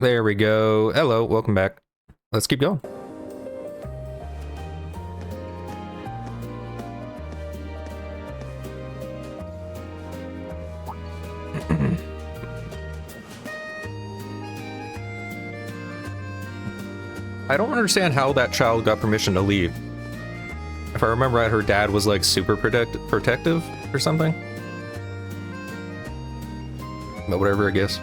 There we go. Hello, welcome back. Let's keep going. I don't understand how that child got permission to leave. If I remember right, her dad was like super protective or something. But whatever, I guess.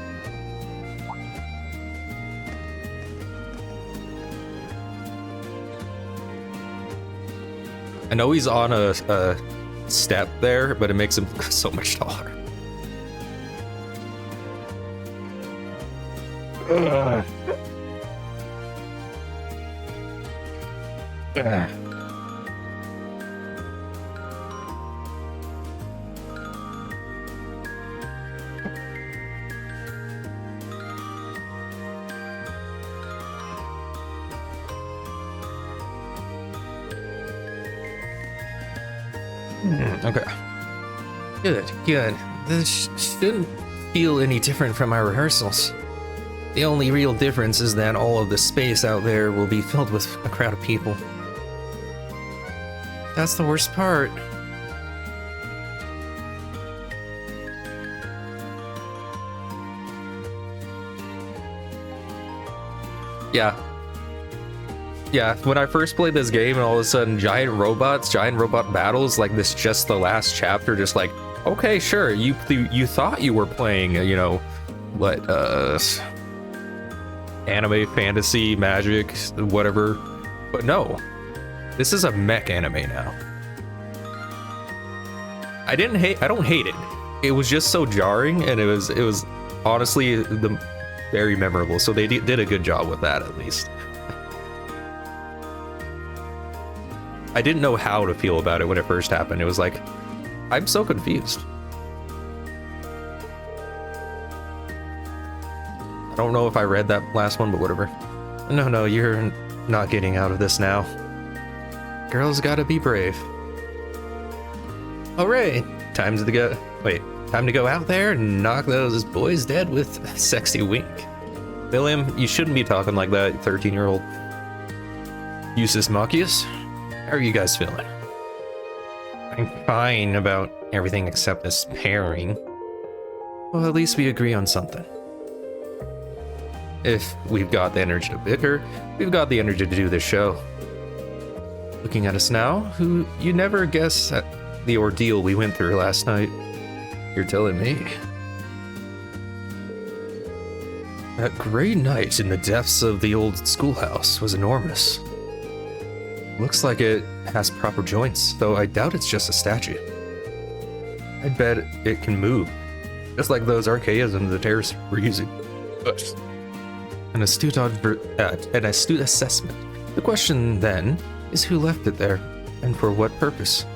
I know he's on a step there, but it makes him so much taller. Okay. Good. This shouldn't feel any different from our rehearsals. The only real difference is that all of the space out there will be filled with a crowd of people. That's the worst part. Yeah, when I first played this game and all of a sudden giant robot battles, like this just the last chapter, just like, okay, sure, you thought you were playing, you know, what, anime, fantasy, magic, whatever, but no, this is a mech anime now. I don't hate it. It was just so jarring, and it was honestly very memorable, so they did a good job with that, at least. I didn't know how to feel about it when it first happened. It was like, I'm so confused. I don't know if I read that last one, but whatever. No, you're not getting out of this now. Girls gotta be brave. Alright, time to go out there and knock those boys dead with a sexy wink. William, you shouldn't be talking like that, 13-year-old. Eustace Machius? How are you guys feeling? I'm fine about everything except this pairing. Well, at least we agree on something. If we've got the energy to bicker, we've got the energy to do this show. Looking at us now, who you never guess at the ordeal we went through last night. You're telling me. That great night in the depths of the old schoolhouse was enormous. Looks like it has proper joints, though I doubt it's just a statue. I bet it can move, just like those archaisms the terrorists were using. An astute assessment. The question then is who left it there, and for what purpose?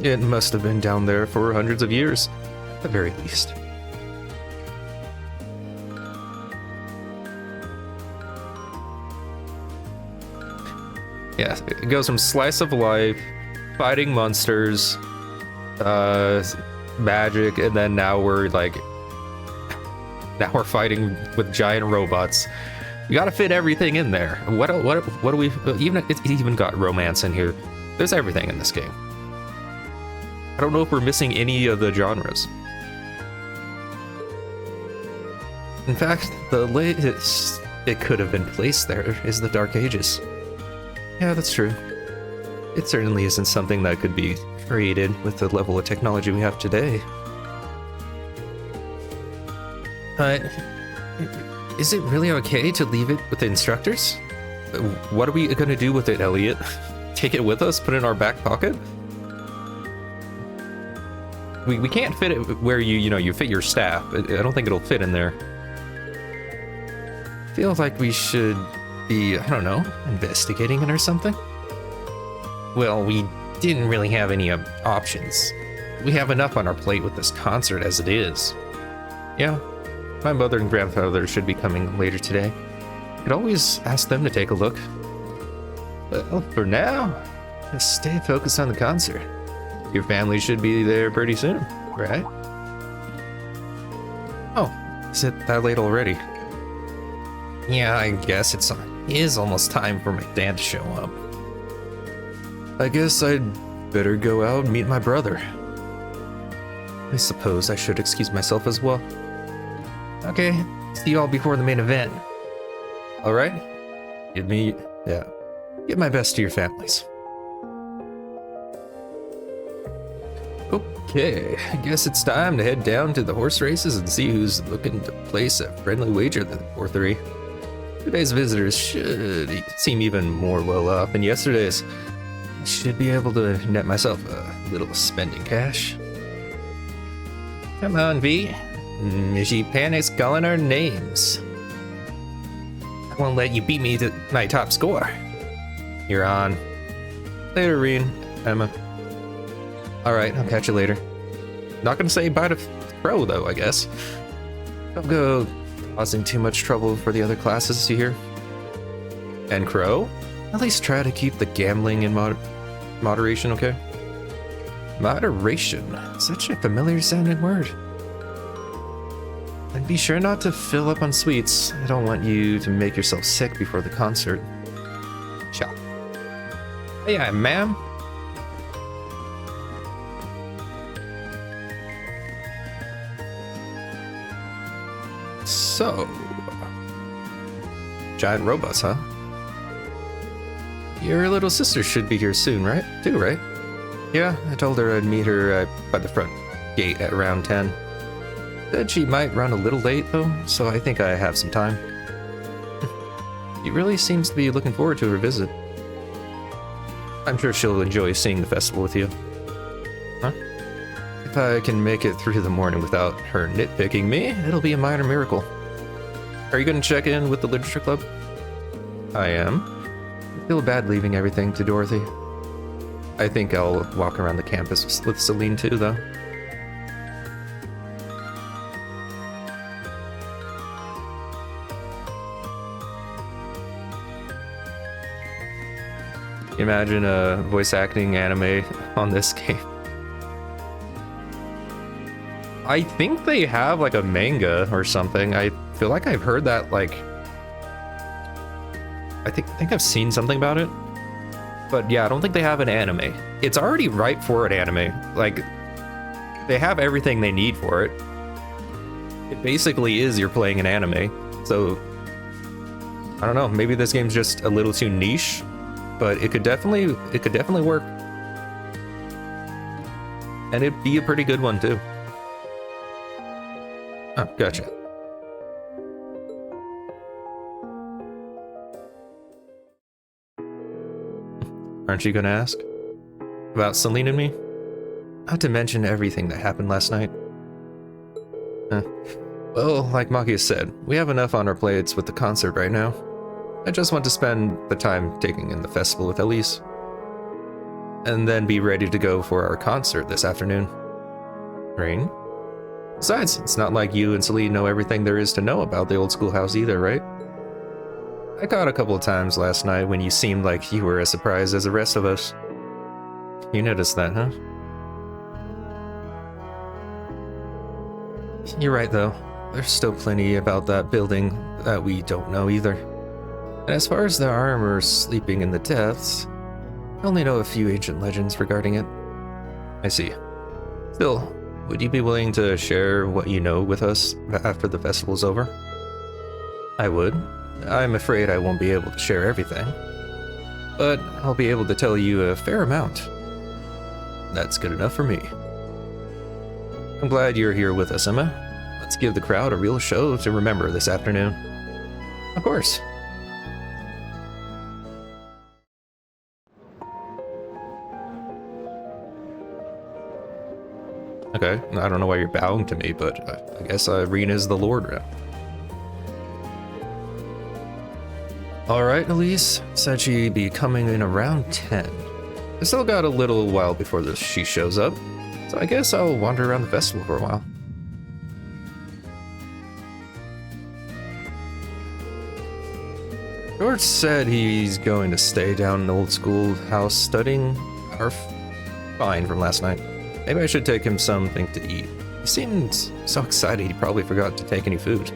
It must have been down there for hundreds of years, at the very least. Yeah, it goes from slice of life, fighting monsters, magic, and then now we're fighting with giant robots. You gotta fit everything in there. What do we it's even got romance in here. There's everything in this game. I don't know if we're missing any of the genres. In fact, the latest it could have been placed there is the Dark Ages. Yeah, that's true. It certainly isn't something that could be created with the level of technology we have today. But is it really okay to leave it with the instructors? What are we gonna do with it, Elliot? Take it with us? Put it in our back pocket? We can't fit it where you fit your staff. I don't think it'll fit in there. Feels like we should be, I don't know, investigating it or something? Well, we didn't really have any options. We have enough on our plate with this concert as it is. Yeah, my mother and grandfather should be coming later today. Could always ask them to take a look. Well, for now, just stay focused on the concert. Your family should be there pretty soon, right? Oh, Is it that late already? Yeah, I guess it is almost time for my dad to show up. I guess I'd better go out and meet my brother. I suppose I should excuse myself as well. Okay, see you all before the main event. Alright? Give my best to your families. Okay, I guess it's time to head down to the horse races and see who's looking to place a friendly wager for 3. Today's visitors should seem even more well off than yesterday's. I should be able to net myself a little spending cash. Come on, V. She panics calling our names. I won't let you beat me to my top score. You're on. Later, Reen. Emma. Alright, I'll catch you later. Not gonna say bye to Crow, though, I guess. Don't go causing too much trouble for the other classes, you hear? And Crow? At least try to keep the gambling in moderation, okay? Moderation. Such a familiar sounding word. And be sure not to fill up on sweets. I don't want you to make yourself sick before the concert. Ciao. Hey, ma'am. So, giant robots, huh? Your little sister should be here soon, right? Right? Yeah, I told her I'd meet her by the front gate at around 10. Said she might run a little late, though, so I think I have some time. She really seems to be looking forward to her visit. I'm sure she'll enjoy seeing the festival with you. Huh? If I can make it through the morning without her nitpicking me, it'll be a minor miracle. Are you going to check in with the literature club? I am. I feel bad leaving everything to Dorothy. I think I'll walk around the campus with Celine too, though. Imagine a voice acting anime on this game. I think they have like a manga or something. I feel like I've heard that, like, I think I've seen something about it. But yeah, I don't think they have an anime. It's already ripe for an anime. Like, they have everything they need for it. It basically is you're playing an anime. So, I don't know, maybe this game's just a little too niche, but it could definitely work. And it'd be a pretty good one too. Oh, gotcha. Aren't you gonna ask? About Celine and me? Not to mention everything that happened last night. Well, like Makia said, we have enough on our plates with the concert right now. I just want to spend the time taking in the festival with Elise. And then be ready to go for our concert this afternoon. Rain? Besides, it's not like you and Celine know everything there is to know about the old schoolhouse either, right? I caught a couple of times last night when you seemed like you were as surprised as the rest of us. You noticed that, huh? You're right, though. There's still plenty about that building that we don't know either. And as far as the armor sleeping in the depths, I only know a few ancient legends regarding it. I see. Still, would you be willing to share what you know with us after the festival's over? I would. I'm afraid I won't be able to share everything, but I'll be able to tell you a fair amount. That's good enough for me. I'm glad you're here with us, Emma. Let's give the crowd a real show to remember this afternoon. Of course. Okay, I don't know why you're bowing to me, but I guess Rena's the Lord now. Alright, Elise. Said she'd be coming in around 10. I still got a little while before she shows up, so I guess I'll wander around the festival for a while. George said he's going to stay down in the old schoolhouse studying our find from last night. Maybe I should take him something to eat. He He seemed so excited he probably forgot to take any food.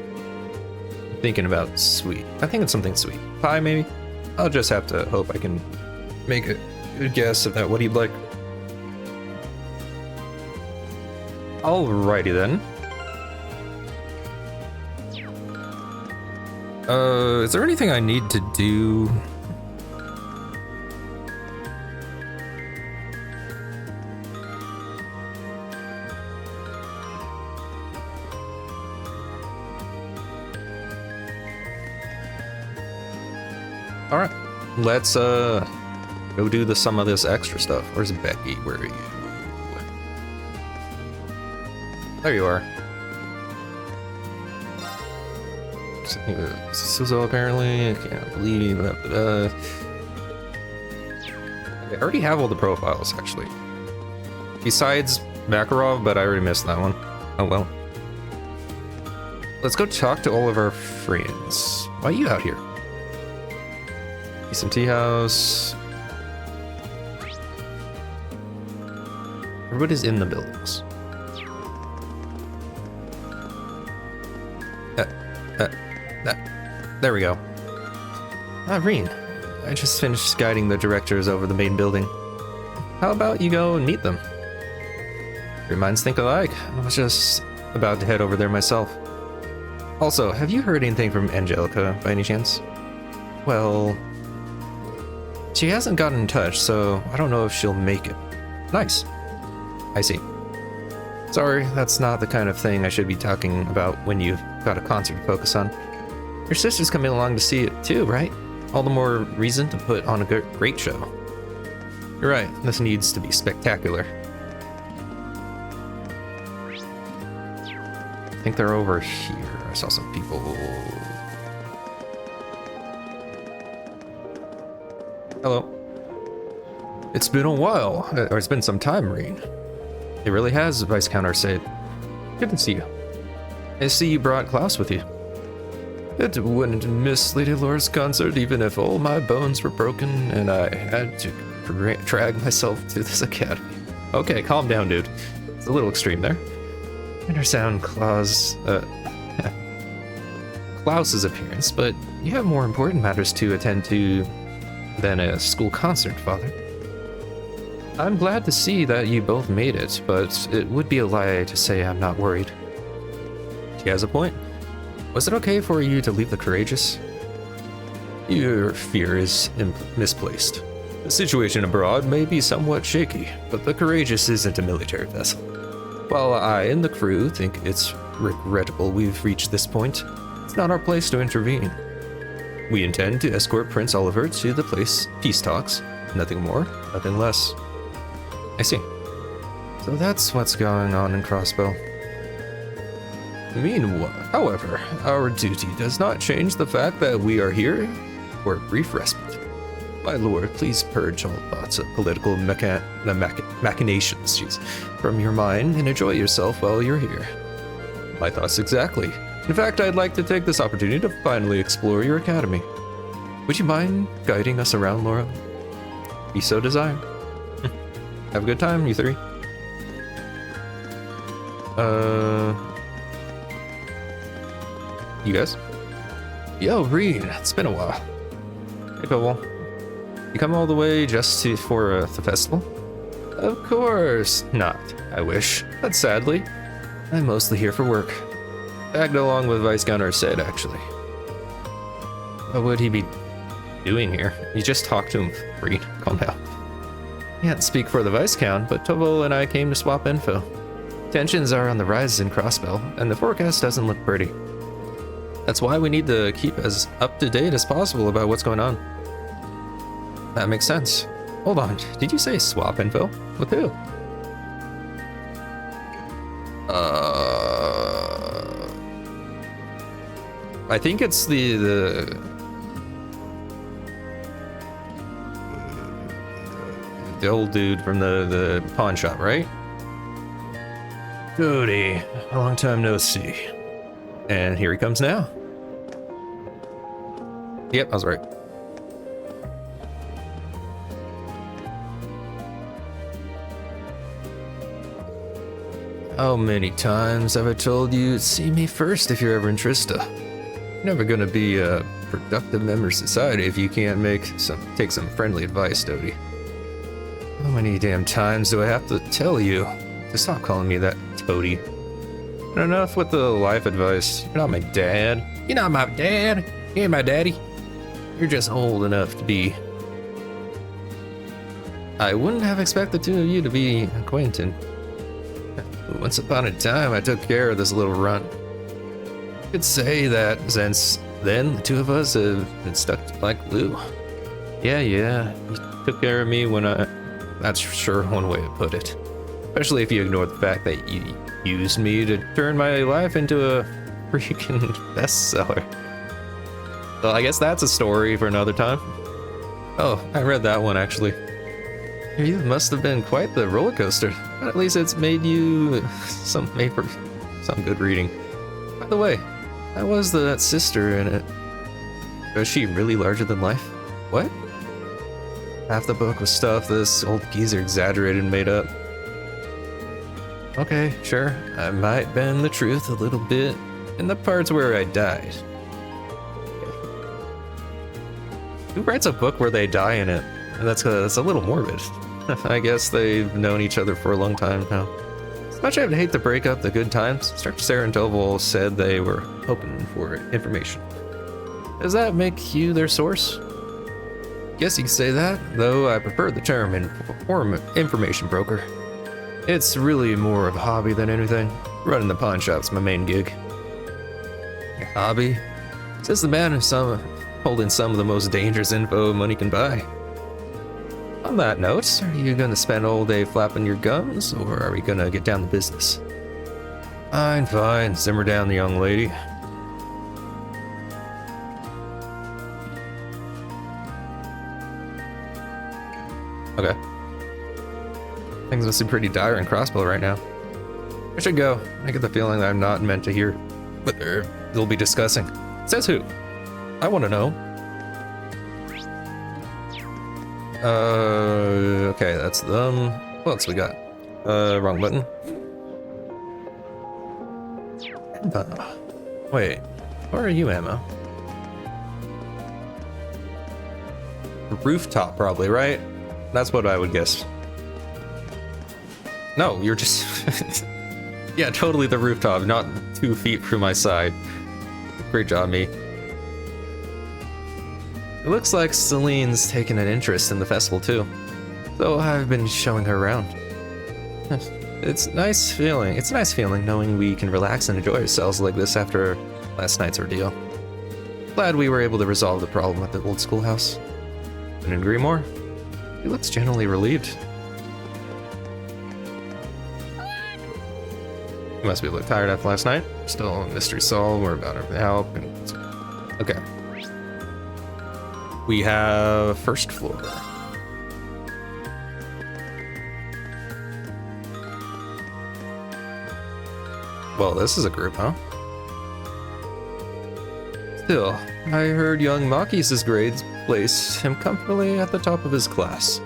Thinking about sweet. I think it's something sweet. Pie, maybe? I'll just have to hope I can make a good guess at that, what he'd like. Alrighty then. Is there anything I need to do? Alright, let's go do some of this extra stuff. Where's Becky? Where are you? There you are. Suzo apparently, I can't believe that. I already have all the profiles actually. Besides Makarov, but I already missed that one. Oh well. Let's go talk to all of our friends. Why are you out here? Some tea house. Everybody's in the buildings. There we go. Reen, I just finished guiding the directors over the main building. How about you go and meet them? Your minds think alike. I was just about to head over there myself. Also, have you heard anything from Angelica by any chance? Well, she hasn't gotten in touch, so I don't know if she'll make it. Nice. I see. Sorry, that's not the kind of thing I should be talking about when you've got a concert to focus on. Your sister's coming along to see it too, right? All the more reason to put on a great show. You're right, this needs to be spectacular. I think they're over here. I saw some people. Hello. It's been a while, or it's been some time, Reen. It really has, Viscount Arcade. Good to see you. I see you brought Klaus with you. It wouldn't miss Lady Laura's concert even if all my bones were broken and I had to drag myself to this academy. Okay, calm down, dude. It's a little extreme there. I understand Klaus's appearance, but you have more important matters to attend to than a school concert, Father. I'm glad to see that you both made it, but it would be a lie to say I'm not worried. She has a point. Was it okay for you to leave the Courageous? Your fear is misplaced. The situation abroad may be somewhat shaky, but the Courageous isn't a military vessel. While I and the crew think it's regrettable we've reached this point, it's not our place to intervene. We intend to escort Prince Oliver to the peace talks. Nothing more, nothing less. I see. So that's what's going on in Crossbow. Meanwhile, however, our duty does not change the fact that we are here for a brief respite. My lord, please purge all thoughts of political machinations from your mind and enjoy yourself while you're here. My thoughts exactly. In fact, I'd like to take this opportunity to finally explore your academy. Would you mind guiding us around, Laura? Be so desired. Have a good time, you three. You guys? Yo, Reen, it's been a while. Hey, Cobble. You come all the way just for the festival? Of course not, I wish. But sadly, I'm mostly here for work. Tagged along with Viscount Arcade, actually. What would he be doing here? You just talked to him, Reen. Calm down. Can't speak for the Viscount, but Toval and I came to swap info. Tensions are on the rise in Crossbell, and the forecast doesn't look pretty. That's why we need to keep as up to date as possible about what's going on. That makes sense. Hold on, did you say swap info? With who? I think it's the old dude from the pawn shop, right? Cody, a long time no see. And here he comes now. Yep, I was right. How many times have I told you, see me first if you're ever in Trista? You're never gonna be a productive member of society if you can't take some friendly advice, Dodie. How many damn times do I have to tell you to stop calling me that, Toady? And enough with the life advice. You're not my dad. You're not my dad. You ain't my daddy. You're just old enough to be. I wouldn't have expected the two of you to be acquainted. Once upon a time, I took care of this little runt. I could say that since then, the two of us have been stuck like glue. Yeah, you took care of me when that's sure one way to put it. Especially if you ignore the fact that you used me to turn my life into a freaking bestseller. Well, I guess that's a story for another time. Oh, I read that one actually. You must have been quite the roller coaster. But at least it's made for some good reading. By the way, how was that sister in it? Was she really larger than life? What? Half the book was stuff this old geezer exaggerated and made up. Okay, sure. I might bend the truth a little bit in the parts where I died. Who writes a book where they die in it? That's a little morbid. I guess they've known each other for a long time now. As much as I'd hate to break up the good times, Dr. Sarah and Toval said they were hoping for information. Does that make you their source? Guess you could say that, though I prefer the term information broker. It's really more of a hobby than anything. Running the pawn shop's my main gig. Your hobby? Says the man who's holding some of the most dangerous info money can buy. On that note, are you gonna spend all day flapping your gums, or are we gonna get down to business? Fine, simmer down, the young lady. Okay. Things must be pretty dire in Crossbow right now. I should go. I get the feeling that I'm not meant to hear what they'll be discussing. Says who? I want to know. Okay, that's them. What else we got? Wrong button. Emma. Wait, where are you, Emma? Rooftop, probably, right? That's what I would guess. No, you're just... Yeah, totally the rooftop, not 2 feet from my side. Great job, me. It looks like Celine's taken an interest in the festival too, so I've been showing her around. It's a nice feeling knowing we can relax and enjoy ourselves like this after last night's ordeal. Glad we were able to resolve the problem at the old schoolhouse. Couldn't agree more. He looks generally relieved. He must be a little tired after last night. Still a mystery solved, we're about to help. Okay. We have first floor. Well, this is a group, huh? Still, I heard young Makis' grades placed him comfortably at the top of his class.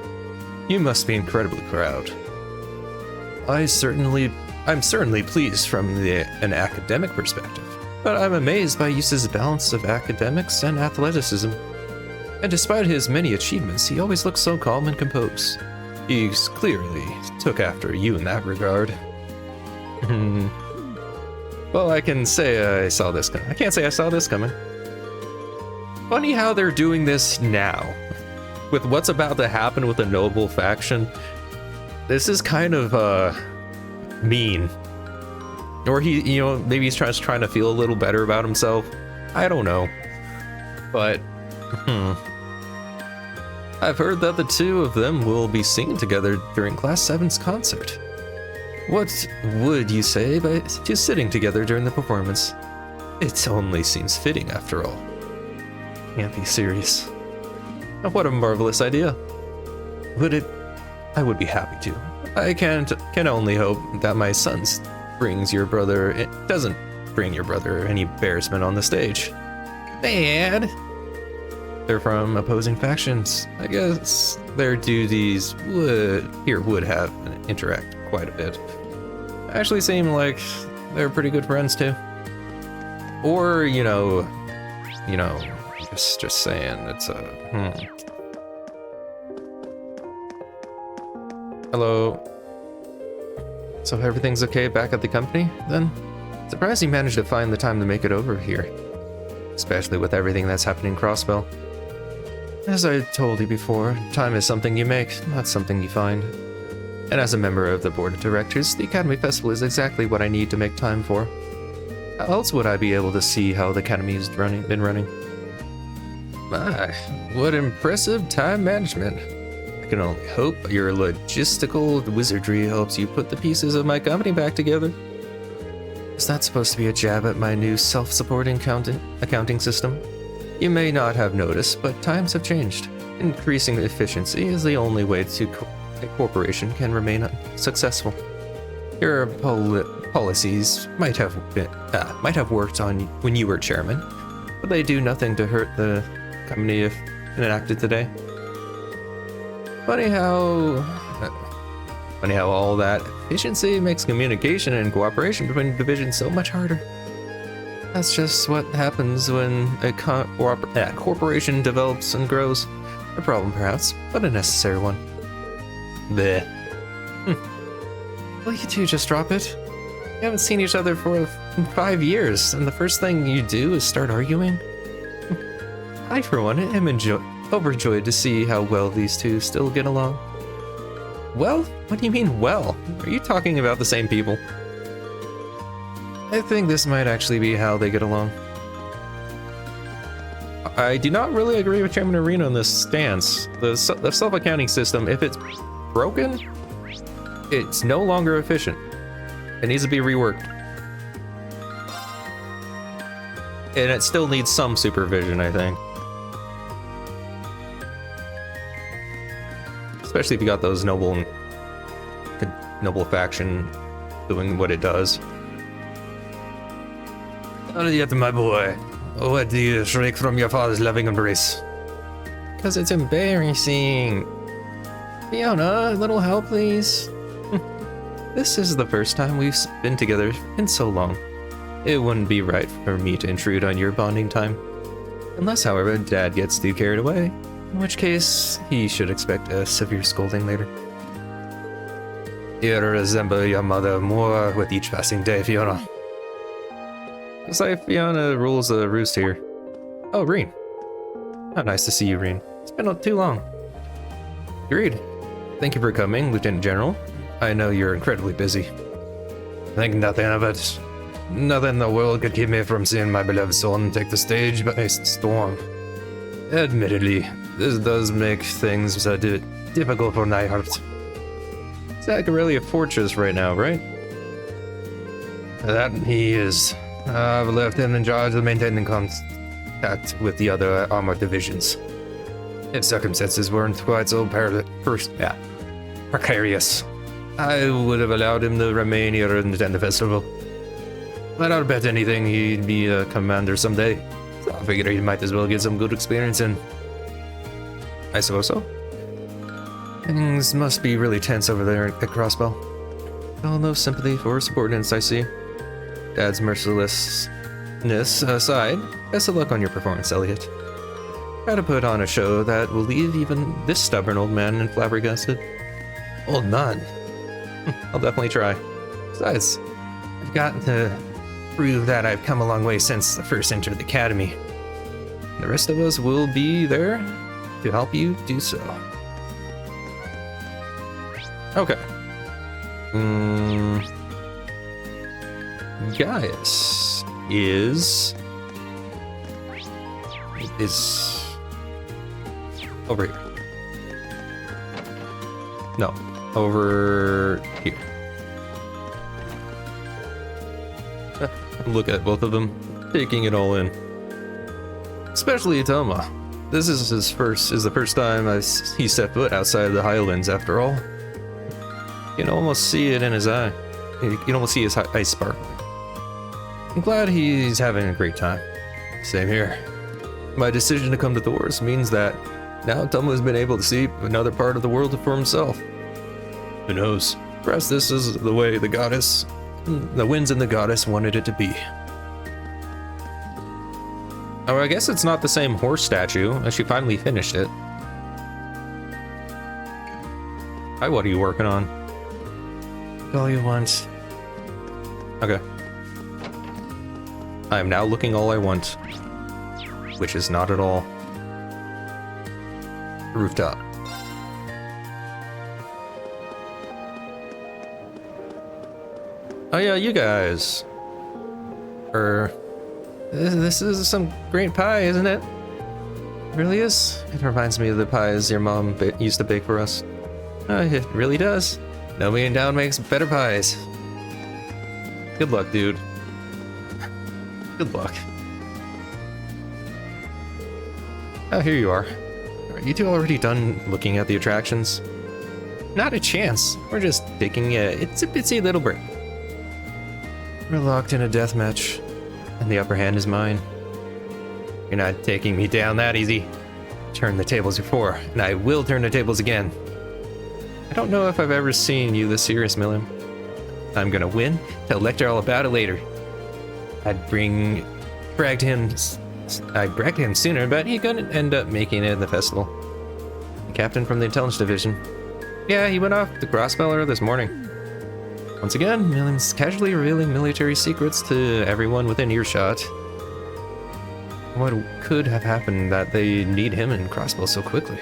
You must be incredibly proud. I'm certainly pleased from an academic perspective, but I'm amazed by Yusa's balance of academics and athleticism. And despite his many achievements, he always looks so calm and composed. He clearly took after you in that regard. Well, I can say I saw this coming. I can't say I saw this coming. Funny how they're doing this now. With what's about to happen with the noble faction. This is kind of, mean. Or maybe he's just trying to feel a little better about himself. I don't know. But, I've heard that the two of them will be singing together during Class 7's concert. What would you say about just sitting together during the performance? It only seems fitting after all. Can't be serious. What a marvelous idea. Would it? I would be happy to. I can only hope that my son doesn't bring your brother any embarrassment on the stage. Dad! They're from opposing factions. I guess their duties would have interact quite a bit. actually seem like they're pretty good friends too. Or, just saying, it's a, Hello. So everything's okay back at the company, then? Surprised you managed to find the time to make it over here. Especially with everything that's happening in Crossbell. As I told you before, time is something you make, not something you find. And as a member of the board of directors, the Academy Festival is exactly what I need to make time for. How else would I be able to see how the Academy's been running? My, what impressive time management. I can only hope your logistical wizardry helps you put the pieces of my company back together. Is that supposed to be a jab at my new self-supporting accounting system? You may not have noticed, but times have changed. Increasing efficiency is the only way a corporation can remain successful. Your policies might have worked on when you were chairman, but they do nothing to hurt the company if enacted today. Funny how all that efficiency makes communication and cooperation between divisions so much harder. That's just what happens when a corporation develops and grows. A problem, perhaps, but a necessary one. Bleh. Will you two just drop it? We haven't seen each other for 5 years, and the first thing you do is start arguing? I, for one, am overjoyed to see how well these two still get along. Well? What do you mean, well? Are you talking about the same people? I think this might actually be how they get along. I do not really agree with Chairman Arena on this stance. The self-accounting system, if it's broken, it's no longer efficient. It needs to be reworked. And it still needs some supervision, I think. Especially if you got those noble faction doing what it does. Not yet, my boy. Why do you shrink from your father's loving embrace? Because it's embarrassing. Fiona, a little help, please. This is the first time we've been together in so long. It wouldn't be right for me to intrude on your bonding time. Unless, however, Dad gets too carried away, in which case he should expect a severe scolding later. You resemble your mother more with each passing day, Fiona. Looks like Fiona rules the roost here. Oh, Reen. How nice to see you, Reen. It's been too long. Agreed. Thank you for coming, Lieutenant General. I know you're incredibly busy. Think nothing of it. Nothing in the world could keep me from seeing my beloved son take the stage by storm. Admittedly, this does make things difficult for Neihart. It's like really a fortress right now, right? That he is. I've left him in charge of maintaining contact with the other armored divisions. If circumstances weren't quite so precarious, I would have allowed him to remain here and attend the festival. But I'll bet anything he'd be a commander someday. So I figured he might as well get some good experience in. I suppose so. Things must be really tense over there at Crossbell. All no sympathy for subordinates, I see. Dad's mercilessness aside, best of luck on your performance, Elliot. Try to put on a show that will leave even this stubborn old man flabbergasted. Old man? I'll definitely try. Besides, I've got to prove that I've come a long way since I first entered the academy. The rest of us will be there to help you do so. Okay. Gaius is over here. No, over here. Look at both of them, taking it all in. Especially Itoma. This is the first time he set foot outside of the Highlands after all. You can almost see it in his eye. You can almost see his eyes sparkling. I'm glad he's having a great time. Same here. My decision to come to Thors means that now Toma has been able to see another part of the world for himself. Who knows? Perhaps this is the way the goddess The winds and the goddess wanted it to be. Oh, I guess it's not the same horse statue, as she finally finished it. Hi, what are you working on? All you want. Okay. I am now looking all I want. Which is not at all. Rooftop. Oh yeah, you guys. This is some great pie, isn't it? It really is. It reminds me of the pies your mom used to bake for us. It really does. Nobody in town makes better pies. Good luck, dude. Good luck. Oh, here you are. Are you two already done looking at the attractions? Not a chance. We're just taking a itsy-bitsy little break. We're locked in a deathmatch, and the upper hand is mine. You're not taking me down that easy. Turn the tables before, and I will turn the tables again. I don't know if I've ever seen you this serious, Milliam. I'm gonna win. Tell Lecter all about it later. I bragged him sooner, but he couldn't end up making it at the festival. The captain from the intelligence division. Yeah, he went off the Crossfeller this morning. Once again, Milliam's casually revealing military secrets to everyone within earshot. What could have happened that they need him and Crossbow so quickly?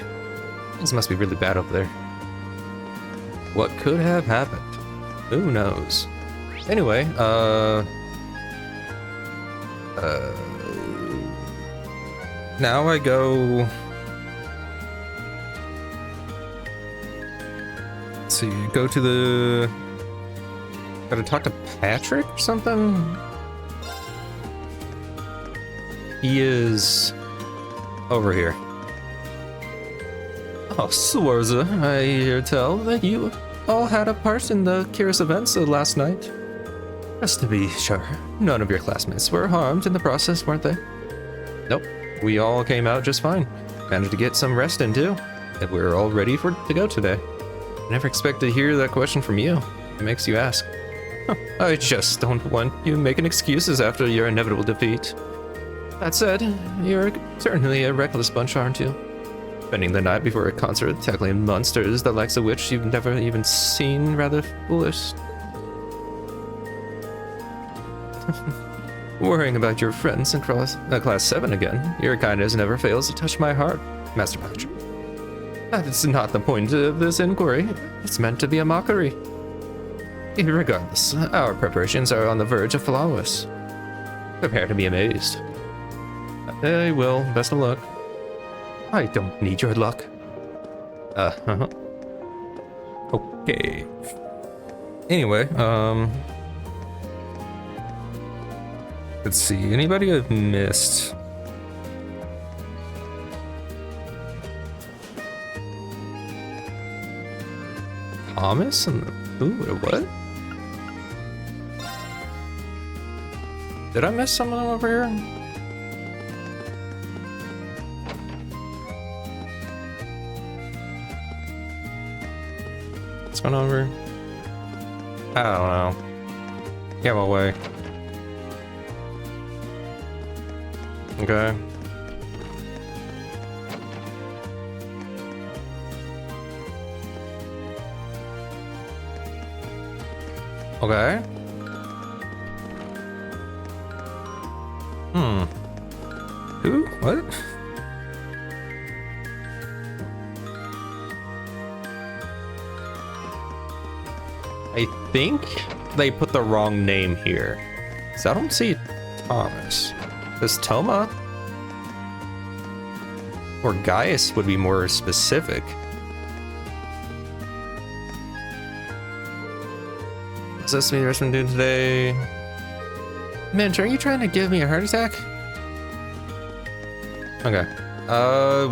Things must be really bad over there. What could have happened? Who knows? Anyway, now I go... Let's see, go to the... Gotta talk to Patrick or something? He is... over here. Oh, Sworza, I hear tell that you all had a part in the curious events of last night. Just to be sure, none of your classmates were harmed in the process, weren't they? Nope, we all came out just fine. Managed to get some rest in too, and we're all ready to go today. I never expected to hear that question from you. It makes you ask. I just don't want you making excuses after your inevitable defeat. That said, you're certainly a reckless bunch, aren't you? Spending the night before a concert, tackling monsters the likes of which you've never even seen, rather foolish. Worrying about your friends in class 7 again. Your kindness never fails to touch my heart, Master Patrick. That's not the point of this inquiry. It's meant to be a mockery. Regardless, our preparations are on the verge of flawless. Prepare to be amazed. I will. Best of luck. I don't need your luck. Okay. Anyway, let's see. Anybody I've missed? Thomas and what? Did I miss someone over here? What's going on over here? I don't know. Get my way. Okay. Okay. Who? What? I think they put the wrong name here. So I don't see Thomas. There's Toma. Or Gaius would be more specific. Is this me the doing today? Minch, are you trying to give me a heart attack? Okay.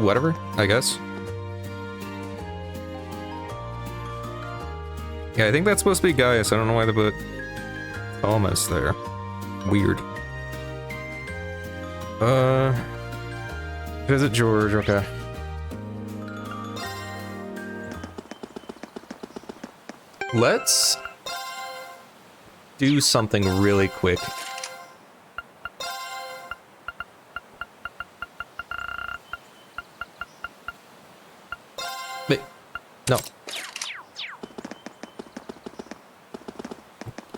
Whatever, I guess. Yeah, I think that's supposed to be Gaius. I don't know why they put Thomas there. Weird. Visit George, okay. Let's do something really quick. Wait, no.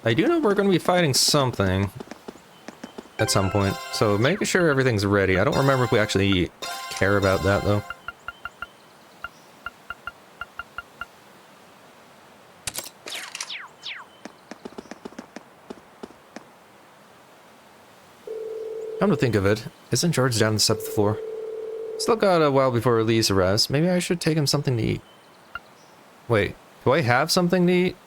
I do know we're going to be fighting something at some point, so making sure everything's ready. I don't remember if we actually care about that, though. Come to think of it, isn't George down on the 7th floor? Still got a while before Lee's arrest. Maybe I should take him something to eat. Wait, do I have something to eat?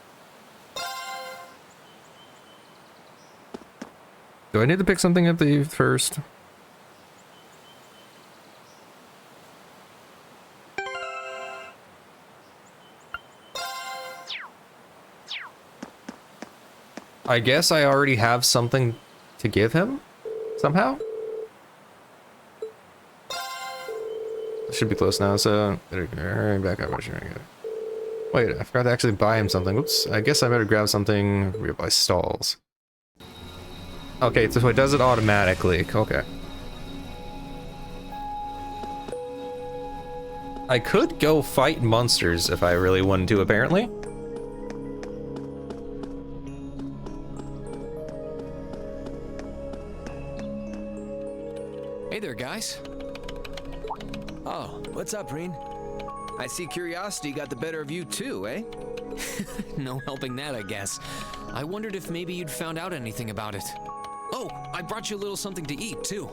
Do I need to pick something up to eat first? I guess I already have something to give him? Somehow? Should be close now, so better back up. Wait, I forgot to actually buy him something. Oops, I guess I better grab something by stalls. Okay, so it does it automatically. Okay. I could go fight monsters if I really wanted to, apparently. Hey there, guys. Oh, what's up, Reen? I see curiosity got the better of you too, eh? No helping that, I guess. I wondered if maybe you'd found out anything about it. Oh, I brought you a little something to eat, too.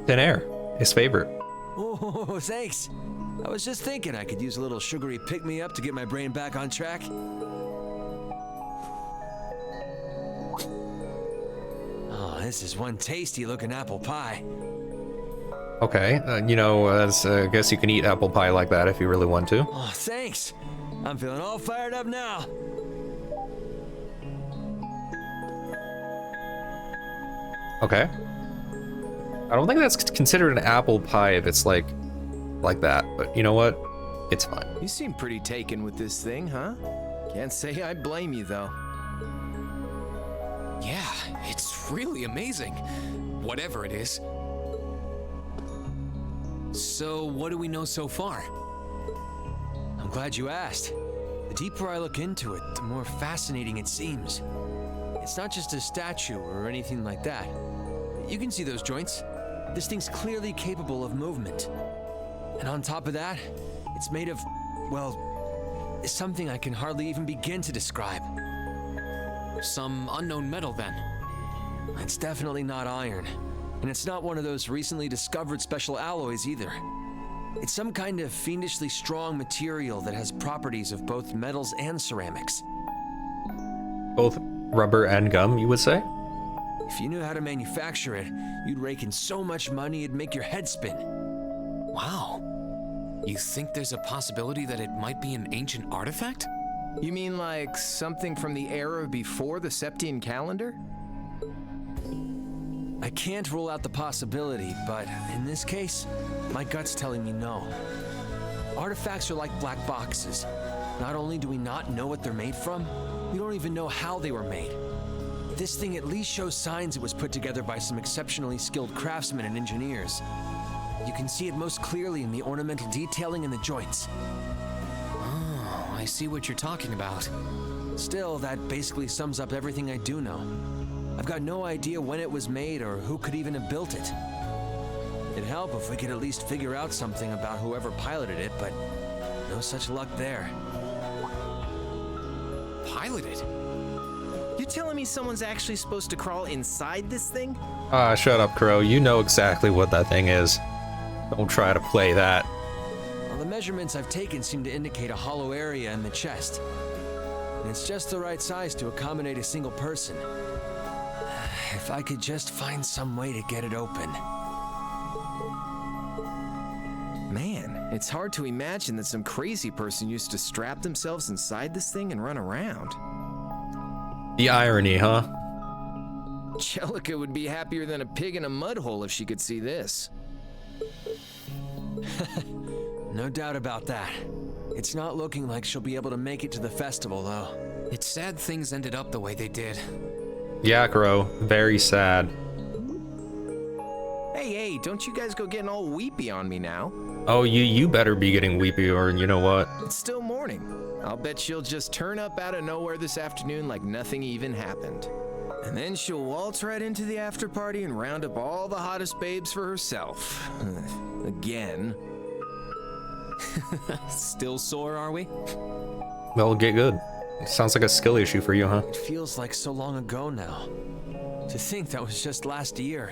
Thin air. His favorite. Oh, thanks. I was just thinking I could use a little sugary pick-me-up to get my brain back on track. Oh, this is one tasty-looking apple pie. Okay, you know, I guess you can eat apple pie like that if you really want to. Oh, thanks. I'm feeling all fired up now. Okay. I don't think that's considered an apple pie if it's like that, but you know what? It's fine. You seem pretty taken with this thing, huh? Can't say I blame you, though. Yeah, it's really amazing. Whatever it is. So, what do we know so far? I'm glad you asked. The deeper I look into it, the more fascinating it seems. It's not just a statue or anything like that. You can see those joints. This thing's clearly capable of movement. And on top of that, it's made of, well, something I can hardly even begin to describe. Some unknown metal, then. It's definitely not iron. And it's not one of those recently discovered special alloys either. It's some kind of fiendishly strong material that has properties of both metals and ceramics. Both rubber and gum, you would say? If you knew how to manufacture it, you'd rake in so much money it'd make your head spin. Wow. You think there's a possibility that it might be an ancient artifact? You mean like something from the era before the Septian calendar? I can't rule out the possibility, but in this case, my gut's telling me no. Artifacts are like black boxes. Not only do we not know what they're made from, we don't even know how they were made. This thing at least shows signs it was put together by some exceptionally skilled craftsmen and engineers. You can see it most clearly in the ornamental detailing in the joints. Oh, I see what you're talking about. Still, that basically sums up everything I do know. I've got no idea when it was made or who could even have built it. It'd help if we could at least figure out something about whoever piloted it, but no such luck there. Piloted? You telling me someone's actually supposed to crawl inside this thing? Ah, shut up, Crow. You know exactly what that thing is. Don't try to play that. Well, the measurements I've taken seem to indicate a hollow area in the chest. And it's just the right size to accommodate a single person. If I could just find some way to get it open. Man, it's hard to imagine that some crazy person used to strap themselves inside this thing and run around. The irony, huh? Jellica would be happier than a pig in a mud hole if she could see this. No doubt about that. It's not looking like she'll be able to make it to the festival, though. It's sad things ended up the way they did. Yeah, Crow. Very sad. Hey, don't you guys go getting all weepy on me now. Oh, you better be getting weepy, or you know what? It's still morning. I'll bet she'll just turn up out of nowhere this afternoon like nothing even happened. And then she'll waltz right into the after party and round up all the hottest babes for herself. Again. Still sore, are we? Well, get good. Sounds like a skill issue for you, huh? It feels like so long ago now. To think that was just last year.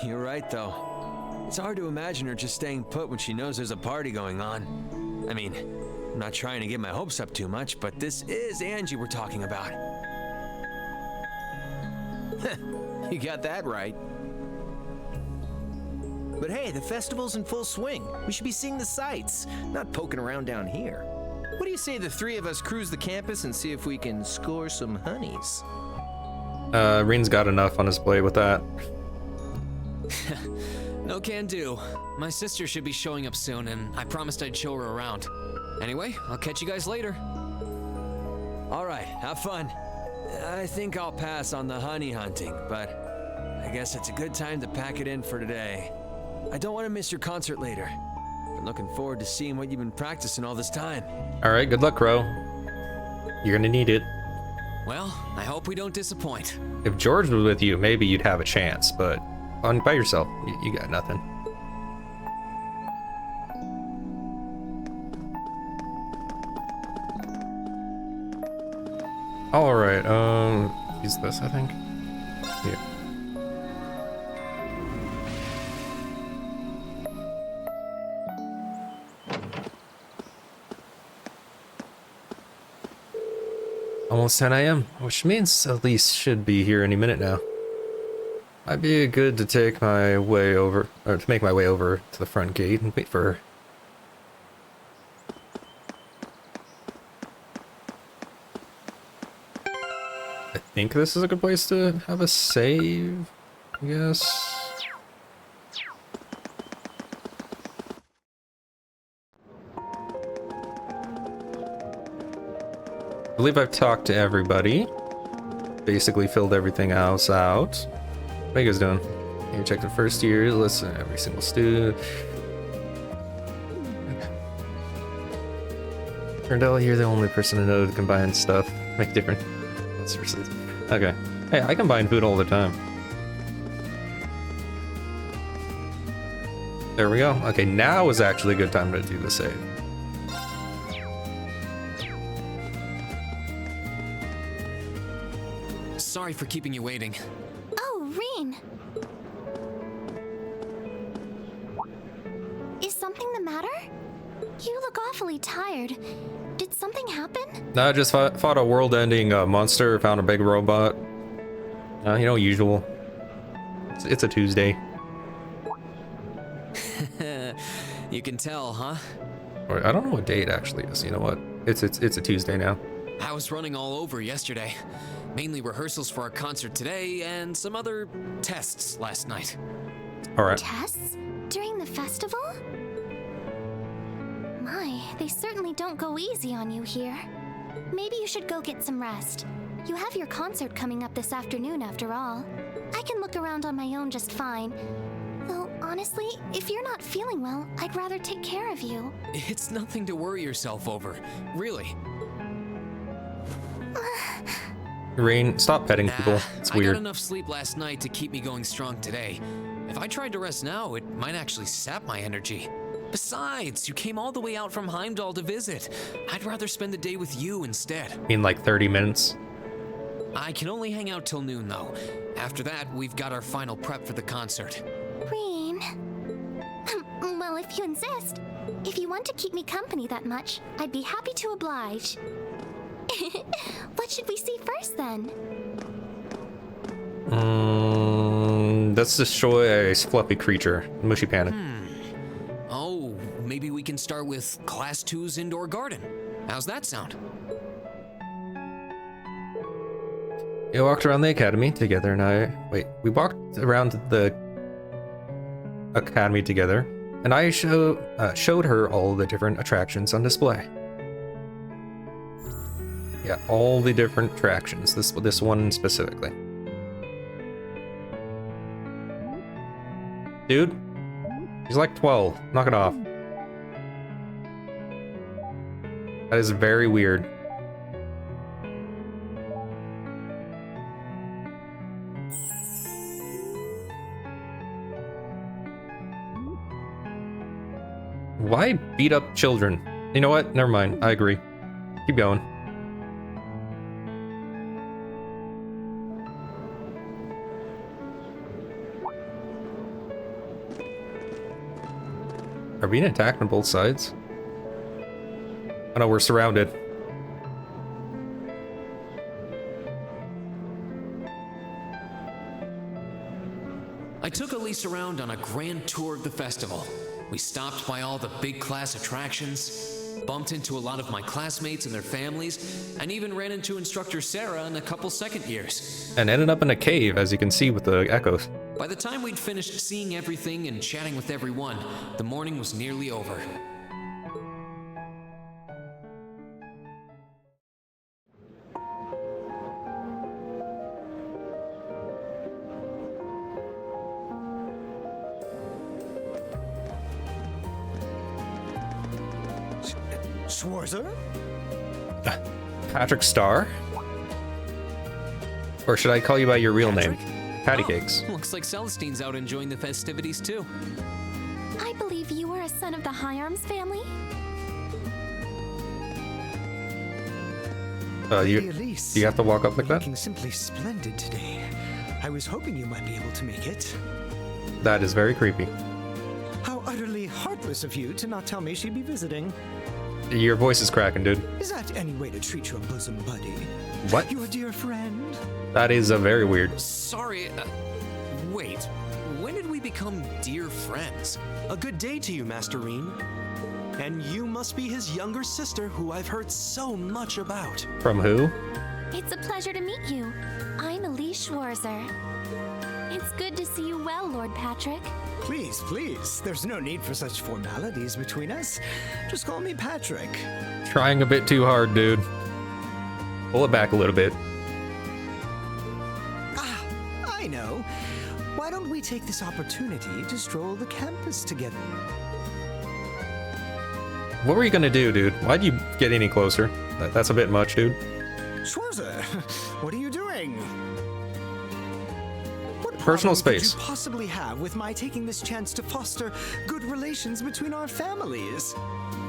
You're right, though. It's hard to imagine her just staying put when she knows there's a party going on. I mean, I'm not trying to get my hopes up too much, but this is Angie we're talking about. You got that right. But hey, the festival's in full swing. We should be seeing the sights, not poking around down here. What do you say the three of us cruise the campus and see if we can score some honeys? Reen's got enough on his plate with that. No can do. My sister should be showing up soon, and I promised I'd show her around. Anyway, I'll catch you guys later. All right, have fun. I think I'll pass on the honey hunting, but I guess it's a good time to pack it in for today. I don't want to miss your concert later. I'm looking forward to seeing what you've been practicing all this time. All right, good luck, Crow. You're gonna need it. Well, I hope we don't disappoint. If George was with you, maybe you'd have a chance, but by yourself, you got nothing. All right, use this, I think. Here. Almost 10 a.m., which means Elise should be here any minute now. Might be good to take my way over, or to make my way over to the front gate and wait for her. I think this is a good place to have a save, I guess. I believe I've talked to everybody. Basically filled everything else out. What are you guys doing? You check the first year, listen to every single student. Turned out you're the only person to know to combine stuff, make different sources. Okay. Hey, I combine food all the time. There we go. Okay, now is actually a good time to do the save. Sorry for keeping you waiting. Oh, Reen! Is something the matter? You look awfully tired. Did something happen? No, I just fought a world-ending monster, found a big robot. You know, usual. It's a Tuesday. You can tell, huh? Or, I don't know what day it actually is. You know what? It's a Tuesday now. I was running all over yesterday. Mainly rehearsals for our concert today and some other tests last night. All right. Tests? During the festival? My, they certainly don't go easy on you here. Maybe you should go get some rest. You have your concert coming up this afternoon after all. I can look around on my own just fine. Though, honestly, if you're not feeling well, I'd rather take care of you. It's nothing to worry yourself over, really. Reen, stop petting people. It's I weird. got enough sleep last night to keep me going strong today. If I tried to rest now, it might actually sap my energy. Besides, you came all the way out from Heimdall to visit. I'd rather spend the day with you instead. In like 30 minutes. I can only hang out till noon, though. After that, we've got our final prep for the concert. Reen. Well, if you insist. If you want to keep me company that much, I'd be happy to oblige. What should we see first, then? Let's destroy a fluffy creature. Mushy Panda. Oh, maybe we can start with Class 2's indoor garden. How's that sound? We walked around the academy together we walked around the academy together, and I showed her all the different attractions on display. Yeah, all the different attractions. This one specifically. Dude, he's like 12. Knock it off. That is very weird. Why beat up children? You know what? Never mind. I agree. Keep going. Are we being attacked on both sides? Oh no, we're surrounded. I took Elise around on a grand tour of the festival. We stopped by all the big class attractions, bumped into a lot of my classmates and their families, and even ran into instructor Sarah and a couple second years. And ended up in a cave, as you can see with the echoes. By the time we'd finished seeing everything and chatting with everyone, the morning was nearly over. Schwarzer? Patrick Star? Or should I call you by your real name? Patty Cakes. Looks like Celestine's out enjoying the festivities too. I believe you are a son of the High Arms family? Elise, you have to walk up like that? looking simply splendid today. I was hoping you might be able to make it. That is very creepy. How utterly heartless of you to not tell me she'd be visiting. Your voice is cracking, dude. Is that any way to treat your bosom buddy? What? Your dear friend? That is very weird. Sorry, wait. When did we become dear friends? A good day to you, Master Reen. And you must be his younger sister, who I've heard so much about. From who? It's a pleasure to meet you. I'm Elise Schwarzer. It's good to see you well, Lord Patrick. Please, please. There's no need for such formalities between us. Just call me Patrick. Trying a bit too hard, dude. Pull it back a little bit. Ah, I know. Why don't we take this opportunity to stroll the campus together? What were you gonna do, dude? Why'd you get any closer? That's a bit much, dude. Schwarzer, what are you doing? What Personal problem space. could you possibly have with my taking this chance to foster good relations between our families?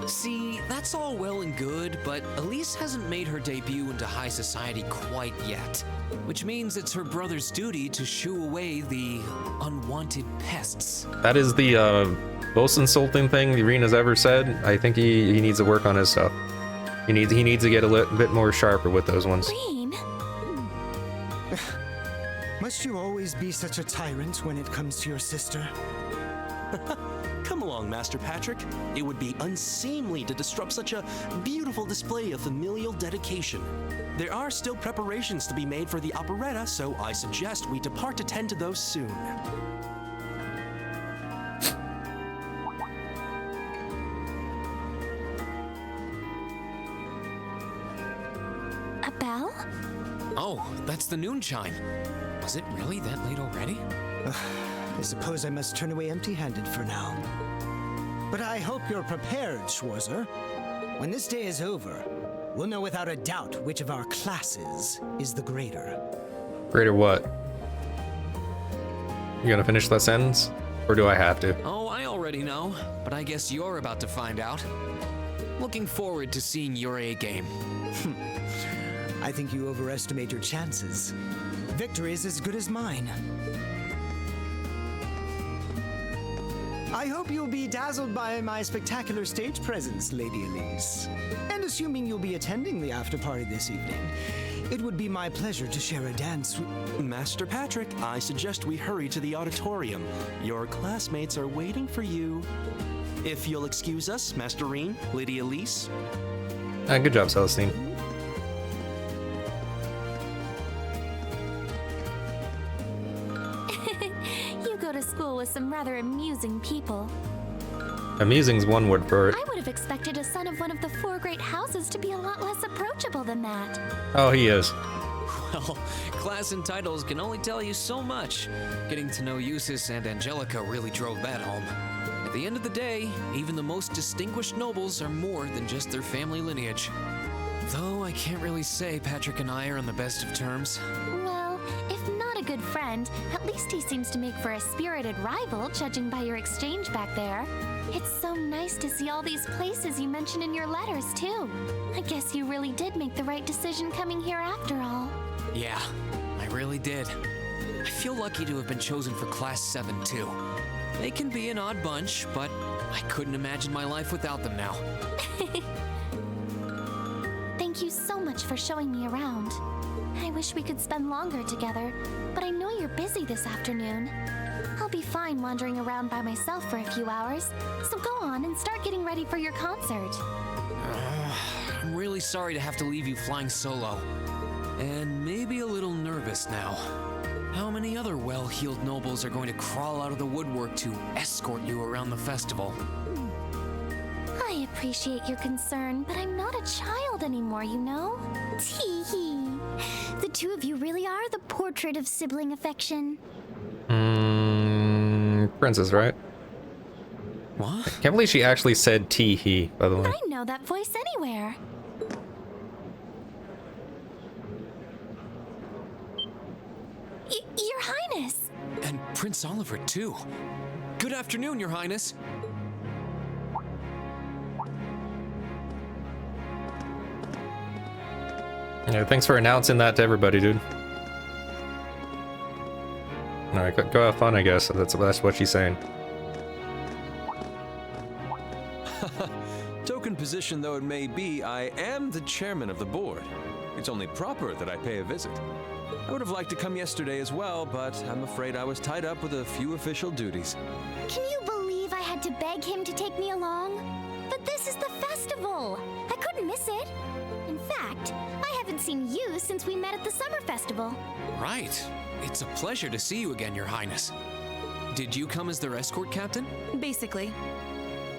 See, that's all well and good, but Elise hasn't made her debut into high society quite yet. Which means it's her brother's duty to shoo away the unwanted pests. That is the most insulting thing Irina's ever said. I think he needs to work on his stuff. He needs to get a bit more sharper with those ones. Reen, Must you always be such a tyrant when it comes to your sister? Come along, Master Patrick. It would be unseemly to disrupt such a beautiful display of familial dedication. There are still preparations to be made for the operetta, so I suggest we depart to tend to those soon. a bell? Oh, that's the noon chime. Was it really that late already? I suppose I must turn away empty-handed for now. But I hope you're prepared, Schwarzer. When this day is over, we'll know without a doubt which of our classes is the greater. Greater what? You gonna finish that sentence? Or do I have to? Oh, I already know, but I guess you're about to find out. Looking forward to seeing your A game. I think you overestimate your chances. Victory is as good as mine. I hope you'll be dazzled by my spectacular stage presence, Lady Elise. And assuming you'll be attending the after-party this evening, it would be my pleasure to share a dance with... Master Patrick, I suggest we hurry to the auditorium. Your classmates are waiting for you. If you'll excuse us, Master Reen, Lady Elise. Good job, Celestine. You go to school with some rather amusing people. Amusing's one word for it. I would have expected a son of one of the 4 great houses to be a lot less approachable than that. Oh, he is. Well, class and titles can only tell you so much. Getting to know Eustace and Angelica really drove that home. At the end of the day, even the most distinguished nobles are more than just their family lineage. Though I can't really say Patrick and I are on the best of terms. Well, if not a good friend, at least he seems to make for a spirited rival, judging by your exchange back there. It's so nice to see all these places you mentioned in your letters, too. I guess you really did make the right decision coming here after all. Yeah, I really did. I feel lucky to have been chosen for Class 7, too. They can be an odd bunch, but I couldn't imagine my life without them now. Thank you so much for showing me around. I wish we could spend longer together, but I know you're busy this afternoon. I'll be fine wandering around by myself for a few hours, so go on and start getting ready for your concert. I'm really sorry to have to leave you flying solo. And maybe a little nervous now. How many other well-heeled nobles are going to crawl out of the woodwork to escort you around the festival? I appreciate your concern, but I'm not a child anymore, you know? Tee-hee. The two of you really are the portrait of sibling affection. Princess, right? What? Can't believe she actually said tee-hee, by the way. I know that voice anywhere. Your Highness! And Prince Oliver, too. Good afternoon, Your Highness. Yeah, thanks for announcing that to everybody, dude. Alright, go have fun, I guess. That's what she's saying. Token position though it may be, I am the chairman of the board. It's only proper that I pay a visit. I would have liked to come yesterday as well, but I'm afraid I was tied up with a few official duties. Can you believe I had to beg him to take me along? But this is the festival! I couldn't miss it. In fact, I haven't seen you since we met at the summer festival. Right. It's a pleasure to see you again, Your Highness. Did you come as their escort captain? Basically.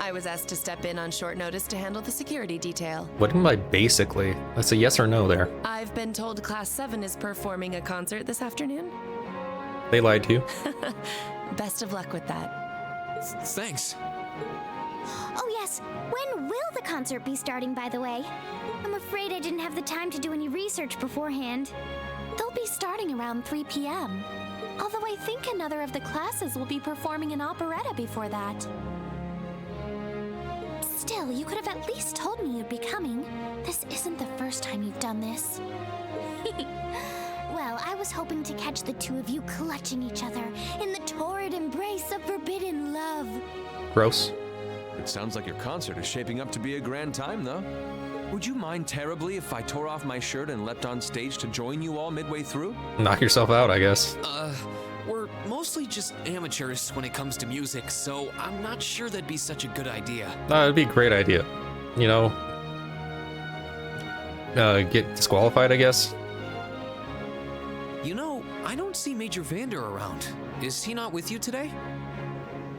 I was asked to step in on short notice to handle the security detail. What do you mean by basically? That's a yes or no there. I've been told Class 7 is performing a concert this afternoon. They lied to you. Best of luck with that. Thanks. Oh yes, when will the concert be starting, by the way? I'm afraid I didn't have the time to do any research beforehand. They'll be starting around 3 p.m. Although I think another of the classes will be performing an operetta before that. Still, you could have at least told me you'd be coming. This isn't the first time you've done this. Well, I was hoping to catch the two of you clutching each other in the torrid embrace of forbidden love. Gross. It sounds like your concert is shaping up to be a grand time, though. Would you mind terribly if I tore off my shirt and leapt on stage to join you all midway through? Knock yourself out, I guess. We're mostly just amateurs when it comes to music, so I'm not sure that'd be such a good idea. No, it'd be a great idea. You know, get disqualified, I guess. You know, I don't see Major Vander around. Is he not with you today?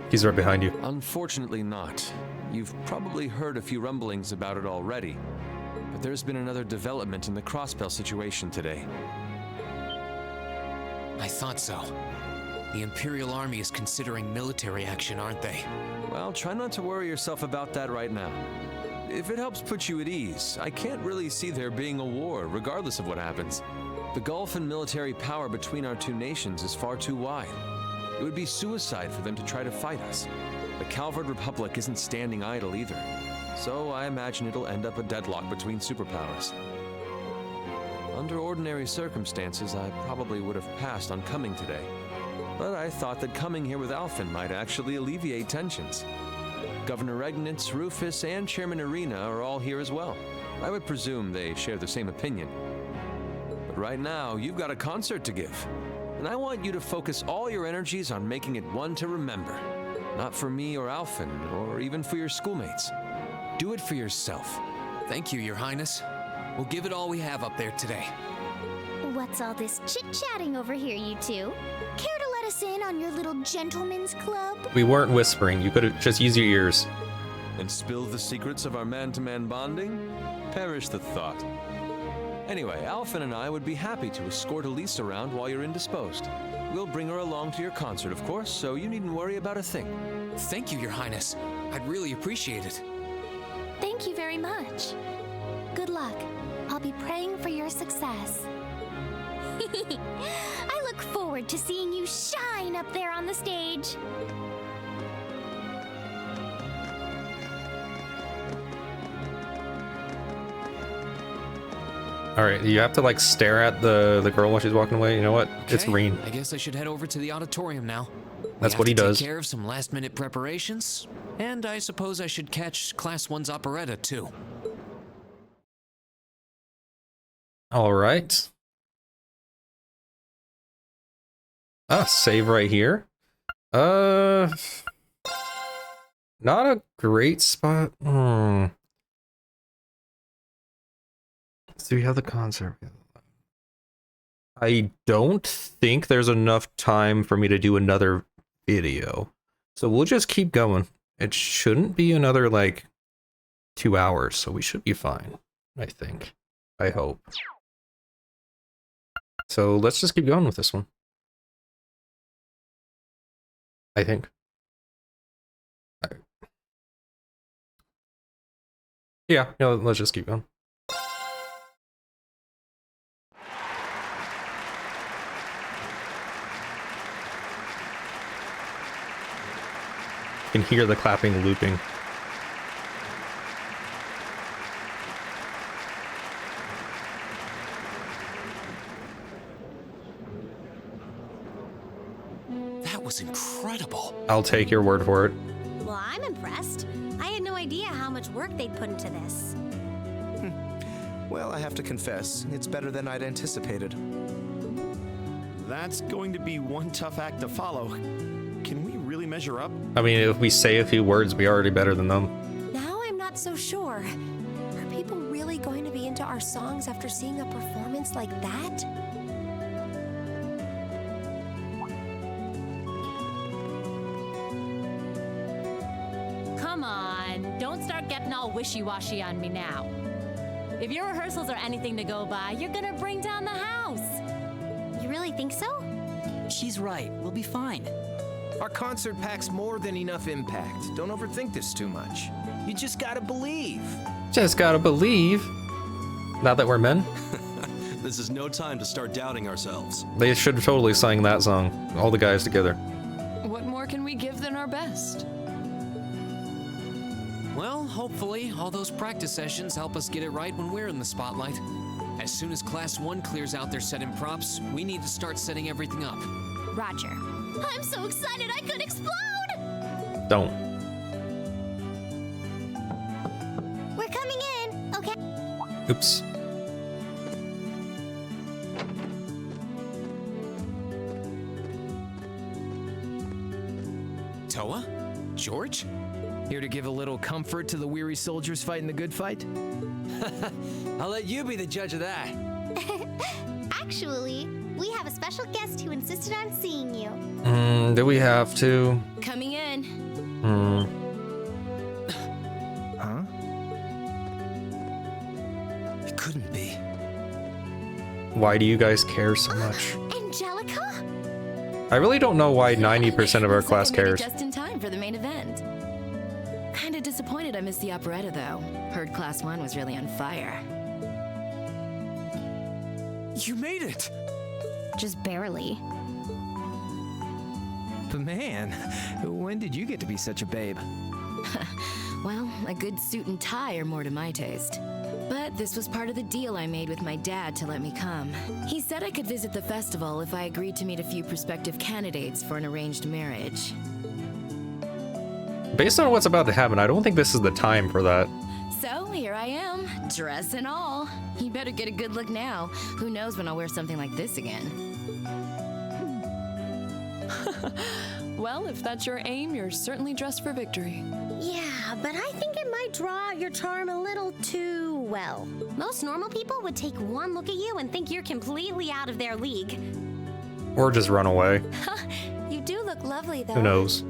He's right behind you. Unfortunately not. You've probably heard a few rumblings about it already. But there's been another development in the Crossbell situation today. I thought so. The Imperial Army is considering military action, aren't they? Well, try not to worry yourself about that right now. If it helps put you at ease, I can't really see there being a war, regardless of what happens. The gulf in military power between our two nations is far too wide. It would be suicide for them to try to fight us. The Calvard Republic isn't standing idle either, so I imagine it'll end up a deadlock between superpowers. Under ordinary circumstances, I probably would have passed on coming today, but I thought that coming here with Alphen might actually alleviate tensions. Governor Regnitz, Rufus, and Chairman Arena are all here as well. I would presume they share the same opinion. But right now, you've got a concert to give, and I want you to focus all your energies on making it one to remember. Not for me or Alphen, or even for your schoolmates. Do it for yourself. Thank you, Your Highness. We'll give it all we have up there today. What's all this chit-chatting over here, you two? Care to let us in on your little gentleman's club? We weren't whispering. You could have just used your ears. And spill the secrets of our man-to-man bonding? Perish the thought. Anyway, Alphen and I would be happy to escort Elise around while you're indisposed. We'll bring her along to your concert, of course, so you needn't worry about a thing. Thank you, Your Highness. I'd really appreciate it. Thank you very much. Good luck. I'll be praying for your success. I look forward to seeing you shine up there on the stage. All right, you have to like stare at the girl while she's walking away. You know what? It's Okay, Reen. I guess I should head over to the auditorium now. That's We what he have to does. Take care of some last-minute preparations, and I suppose I should catch Class 1's operetta too. All right. Ah, save right here. Not a great spot. Do we have the concert? I don't think there's enough time for me to do another video. So we'll just keep going. It shouldn't be another, like, 2 hours, so we should be fine, I think. I hope. So let's just keep going with this one. I think. Alright. Yeah, let's just keep going. You can hear the clapping looping. That was incredible. I'll take your word for it. Well, I'm impressed. I had no idea how much work they'd put into this. Well, I have to confess, it's better than I'd anticipated. That's going to be one tough act to follow. Can we really measure up? I mean, if we say a few words, we're already better than them. Now I'm not so sure. Are people really going to be into our songs after seeing a performance like that? Come on, don't start getting all wishy-washy on me now. If your rehearsals are anything to go by, you're gonna bring down the house. You really think so? She's right. We'll be fine. Our concert packs more than enough impact. Don't overthink this too much. You just gotta believe. Just gotta believe. Now that we're men, This is no time to start doubting ourselves. they should have totally sang that song. All the guys together. What more can we give than our best? Well, hopefully, all those practice sessions help us get it right when we're in the spotlight. As soon as Class 1 clears out their set and props, we need to start setting everything up. Roger. I'm so excited I could explode! Don't. We're coming in, okay? Oops. Toa? George? Here to give a little comfort to the weary soldiers fighting the good fight? I'll let you be the judge of that. Actually, we have a special guest who insisted on seeing you. Do we have to? Coming in. Huh? It couldn't be. Why do you guys care so much? Angelica? I really don't know why 90% of our Looks class like I made it cares. just in time for the main event. Kinda disappointed I missed the operetta, though. Heard Class 1 was really on fire. You made it! Just barely. But man, when did you get to be such a babe? Well, a good suit and tie are more to my taste. But this was part of the deal I made with my dad to let me come. He said I could visit the festival if I agreed to meet a few prospective candidates for an arranged marriage. Based on what's about to happen, I don't think this is the time for that. So here I am, dress and all. You better get a good look now. Who knows when I'll wear something like this again. Well, if that's your aim, you're certainly dressed for victory. Yeah, but I think it might draw out your charm a little too well. Most normal people would take one look at you and think you're completely out of their league. Or just run away. You do look lovely, though. Who knows?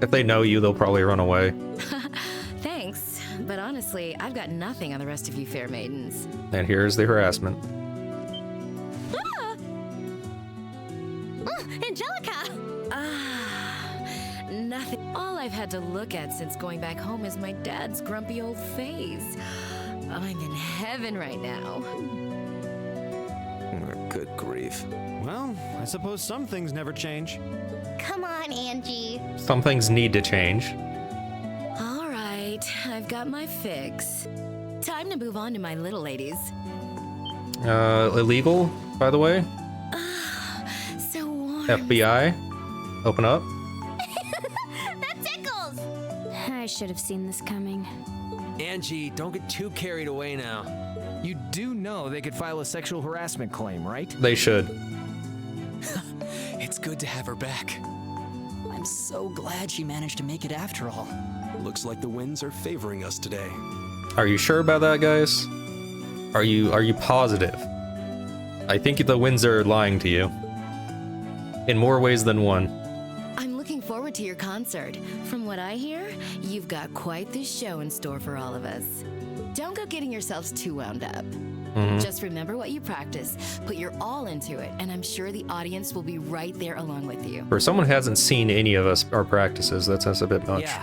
If they know you, they'll probably run away. Thanks. but honestly, I've got nothing on the rest of you fair maidens. And here's the harassment. Angelica! Nothing. All I've had to look at since going back home is my dad's grumpy old face. I'm in heaven right now. Good grief. Well, I suppose some things never change. Come on, Angie. Some things need to change. All right, I've got my fix. Time to move on to my little ladies. Illegal, by the way. So warm. FBI, open up. That tickles! I should have seen this coming. Angie, don't get too carried away now. You do know they could file a sexual harassment claim, right? They should. It's good to have her back. I'm so glad she managed to make it after all. Looks like the winds are favoring us today. Are you sure about that, guys? Are you positive? I think the winds are lying to you. In more ways than one. I'm looking forward to your concert. From what I hear, you've got quite the show in store for all of us. Don't go getting yourselves too wound up. Just remember what you practice, put your all into it, and I'm sure the audience will be right there along with you. For someone who hasn't seen any of our practices, that's a bit much. Yeah,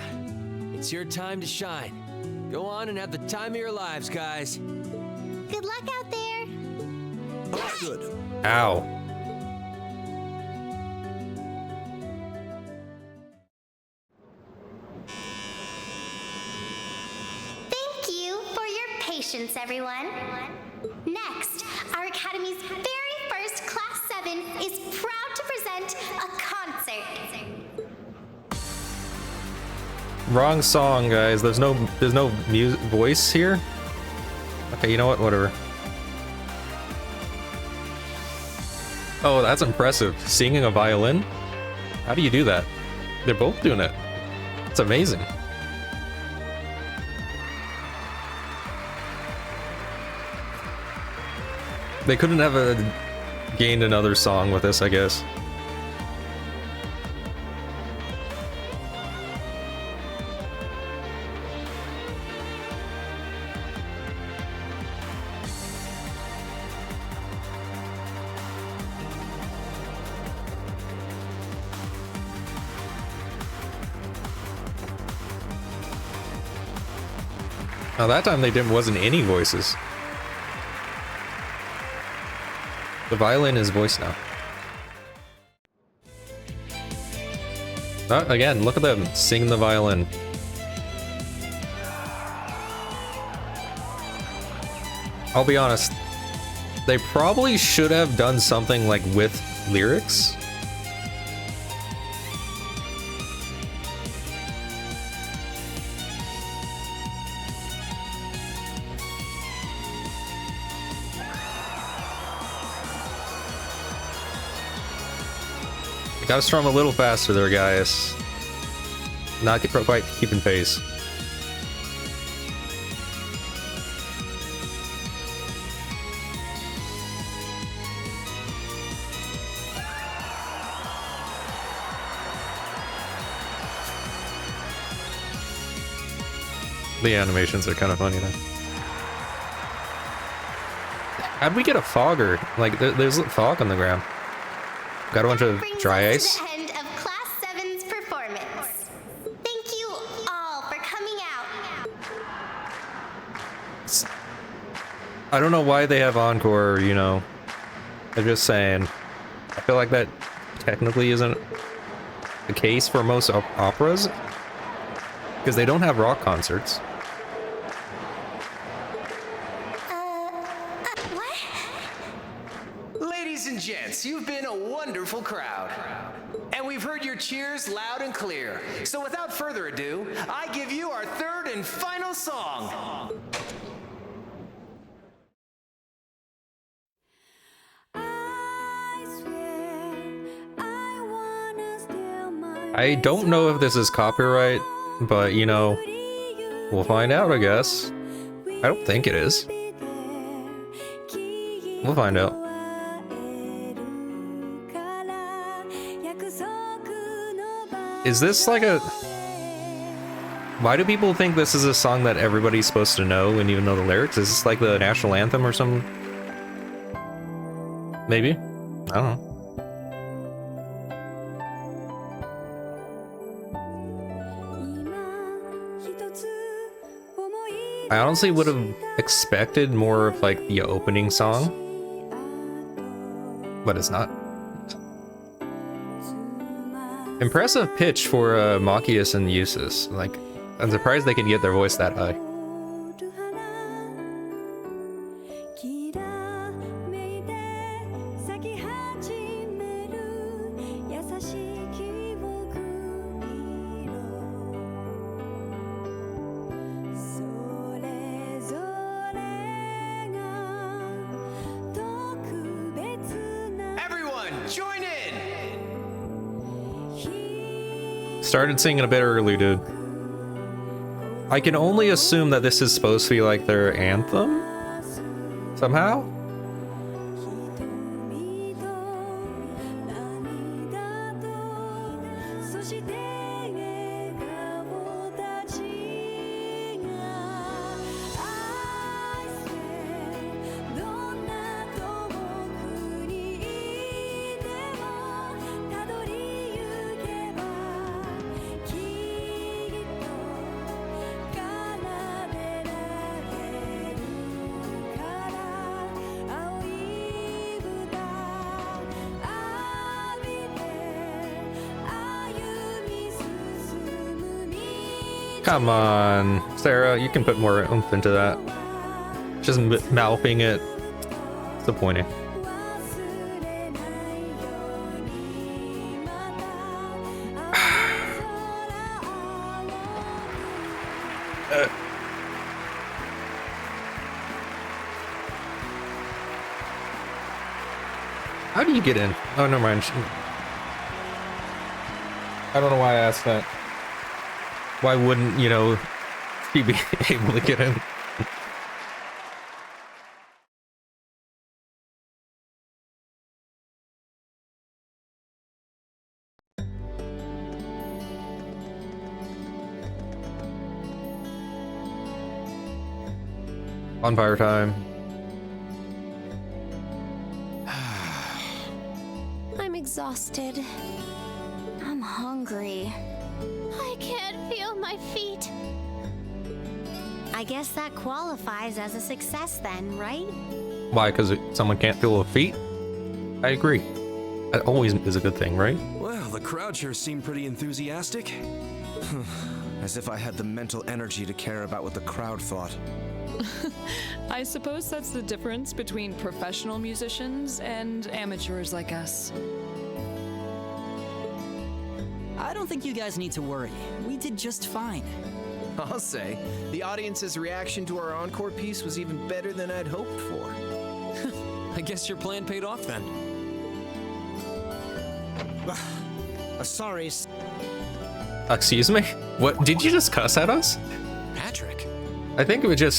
it's your time to shine. Go on and have the time of your lives, guys. Good luck out there. Oh, good. Ow. Thank you for your patience, everyone. Next, our Academy's very first Class 7 is proud to present a concert. Wrong song, guys. There's no voice here. Okay, you know what? Whatever. Oh, that's impressive. Singing a violin? How do you do that? They're both doing it. It's amazing. They couldn't have gained another song with this, I guess. Now that time wasn't any voices. The violin is voiced now. Again, look at them sing the violin. I'll be honest, they probably should have done something like with lyrics. Gotta strum a little faster there, guys. Not quite keeping pace. The animations are kind of funny, though. How'd we get a fogger? Like, there's fog on the ground. Got a bunch of dry ice. To the end of Class 7's performance. Thank you all for coming out. I don't know why they have encore, you know. I'm just saying. I feel like that technically isn't the case for most operas. Because they don't have rock concerts. Ladies and gents, you've been a wonderful crowd. And we've heard your cheers loud and clear. So without further ado, I give you our third and final song. I don't know if this is copyright, but you know, we'll find out, I guess. I don't think it is. We'll find out. Is this like a... Why do people think this is a song that everybody's supposed to know and even know the lyrics? Is this like the national anthem or something? Maybe? I don't know. I honestly would have expected more of like the opening song, but it's not. Impressive pitch for Machias and Eustace. Like, I'm surprised they can get their voice that high. Started singing a bit early, dude. I can only assume that this is supposed to be like their anthem? Somehow? Come on, Sarah, you can put more oomph into that. Just mouthing it. Disappointing. How do you get in? Oh, never mind. I don't know why I asked that. Why wouldn't, you know, he be able to get in? Bonfire time. I'm exhausted. I'm hungry. I can't feel my feet. I guess that qualifies as a success then, right? Why? Because someone can't feel their feet? I agree. That always is a good thing, right? Well, the crowd sure seemed pretty enthusiastic. As if I had the mental energy to care about what the crowd thought. I suppose that's the difference between professional musicians and amateurs like us. I don't think you guys need to worry. We did just fine. I'll say, the audience's reaction to our encore piece was even better than I'd hoped for. I guess your plan paid off then. Sorry. Excuse me? What? Did you just cuss at us? Patrick. I think it was just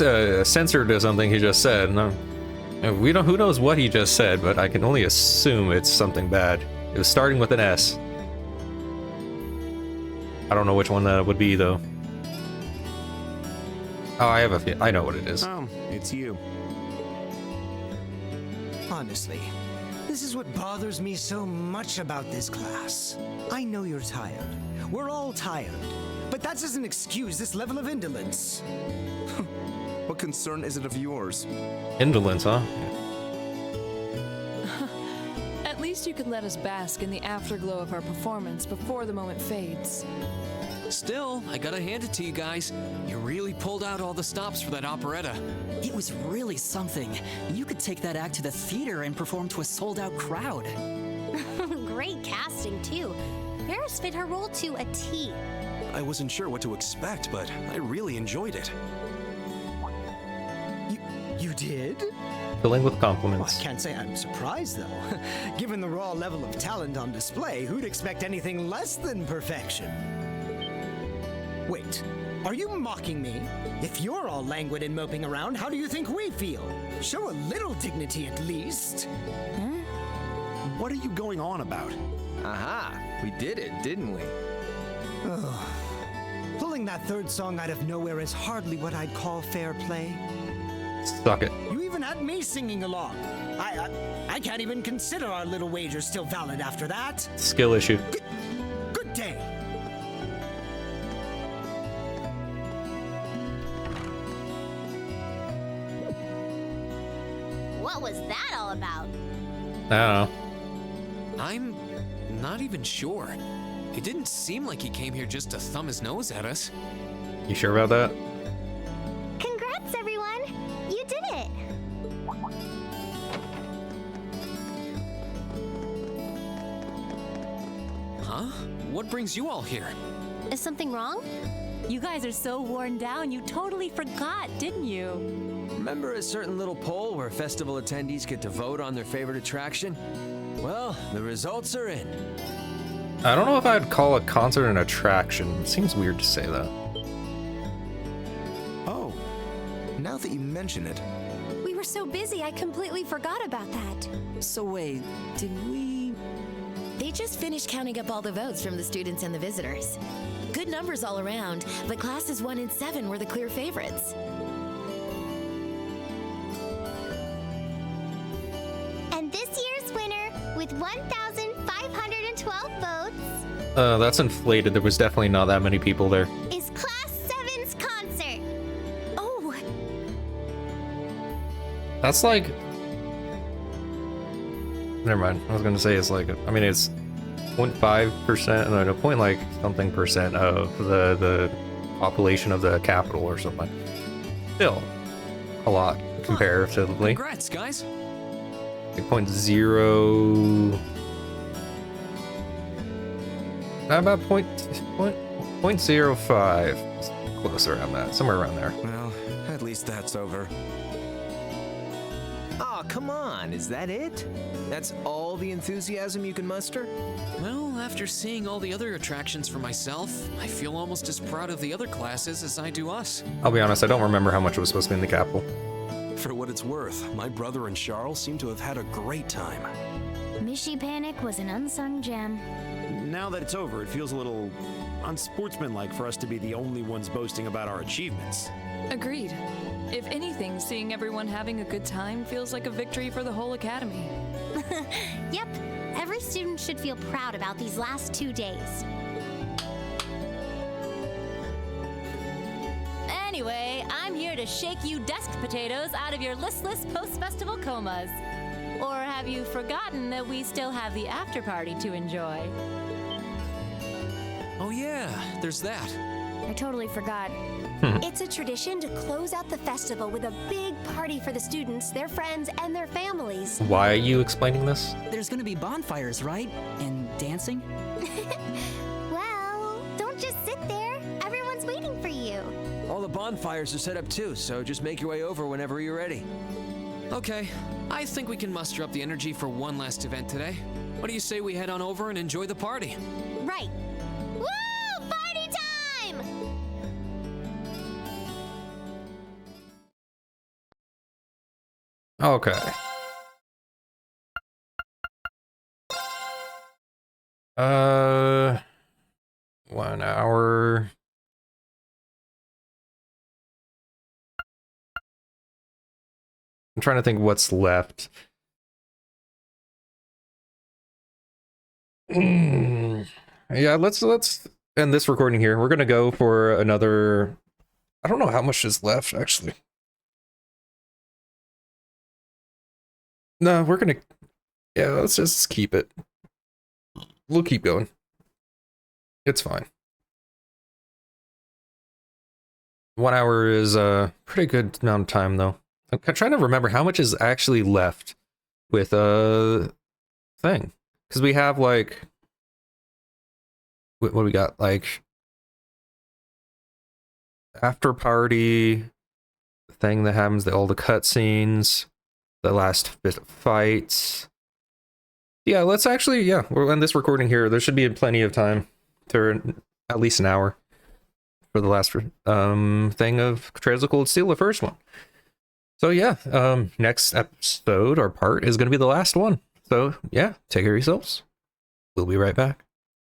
censored or something he just said. No, we don't. Who knows what he just said? But I can only assume it's something bad. It was starting with an S. I don't know which one that would be though. Oh, I know what it is. Oh, it's you. Honestly, this is what bothers me so much about this class. I know you're tired. We're all tired. But that doesn't excuse this level of indolence. What concern is it of yours? Indolence, huh? At least you could let us bask in the afterglow of our performance before the moment fades. Still, I gotta hand it to you guys. You really pulled out all the stops for that operetta. It was really something. You could take that act to the theater and perform to a sold-out crowd. Great casting, too. Paris fit her role to a T. I wasn't sure what to expect, but I really enjoyed it. You did? Filling with Well, compliments. I can't say I'm surprised, though. Given the raw level of talent on display, who'd expect anything less than perfection? Wait, are you mocking me? If you're all languid and moping around, how do you think we feel? Show a little dignity at least. What are you going on about? Aha, we did it, didn't we? Pulling that third song out of nowhere is hardly what I'd call fair play. Suck it. You even had me singing along. I can't even consider our little wager still valid after that. Skill issue. Good day. What was that all about? I don't know. I'm not even sure. It didn't seem like he came here just to thumb his nose at us. You sure about that? Congrats, everyone! You did it! Huh? What brings you all here? Is something wrong? You guys are so worn down, you totally forgot, didn't you? Remember a certain little poll where festival attendees get to vote on their favorite attraction? Well, the results are in. I don't know if I'd call a concert an attraction. It seems weird to say that. Oh, now that you mention it. We were so busy, I completely forgot about that. So wait, did we... They just finished counting up all the votes from the students and the visitors. Good numbers all around, but classes 1 and 7 were the clear favorites. And this year's winner, with 1,512 votes, That's inflated. There was definitely not that many people there. is Class 7's concert. Oh, That's like... Never mind. I was gonna say it's like... I mean, it's 0.5%, no, point like something percent of the population of the capital or something. Still, a lot comparatively. Congrats, guys. Like 0.0... How about 0.05? Close around that, somewhere around there. Well, at least that's over. Aw, come on, is that it? That's all the enthusiasm you can muster? Well, after seeing all the other attractions for myself, I feel almost as proud of the other classes as I do us. I'll be honest, I don't remember how much it was supposed to be in the capital. For what it's worth, my brother and Charles seem to have had a great time. Mishy Panic was an unsung gem. Now that it's over, it feels a little unsportsmanlike for us to be the only ones boasting about our achievements. Agreed. If anything, seeing everyone having a good time feels like a victory for the whole academy. yep. Every student should feel proud about these last 2 days. Anyway, I'm here to shake you desk potatoes out of your listless post-festival comas. Or have you forgotten that we still have the after party to enjoy? Oh yeah, there's that. I totally forgot. It's a tradition to close out the festival with a big party for the students, their friends, and their families. Why are you explaining this? There's gonna be bonfires, right? And dancing? Well, don't just sit there. Everyone's waiting for you. All the bonfires are set up too, so just make your way over whenever you're ready. Okay, I think we can muster up the energy for one last event today. What do you say we head on over and enjoy the party? Right. Woo! Party time! Okay. 1 hour. I'm trying to think what's left. Yeah, let's end this recording here. We're gonna go for another. I don't know how much is left actually. No, we're gonna. Yeah, let's just keep it. We'll keep going. It's fine. 1 hour is a pretty good amount of time, though. I'm trying to remember how much is actually left with a thing. Because we have, like... What do we got? Like... After party... Thing that happens, all the cutscenes... The last bit of fights... Yeah, let's actually... Yeah, we'll end this recording here. There should be plenty of time. For at least an hour. For the last thing of Trails of Cold Steel, the first one. So yeah, next episode or part is going to be the last one. So yeah, take care of yourselves. We'll be right back.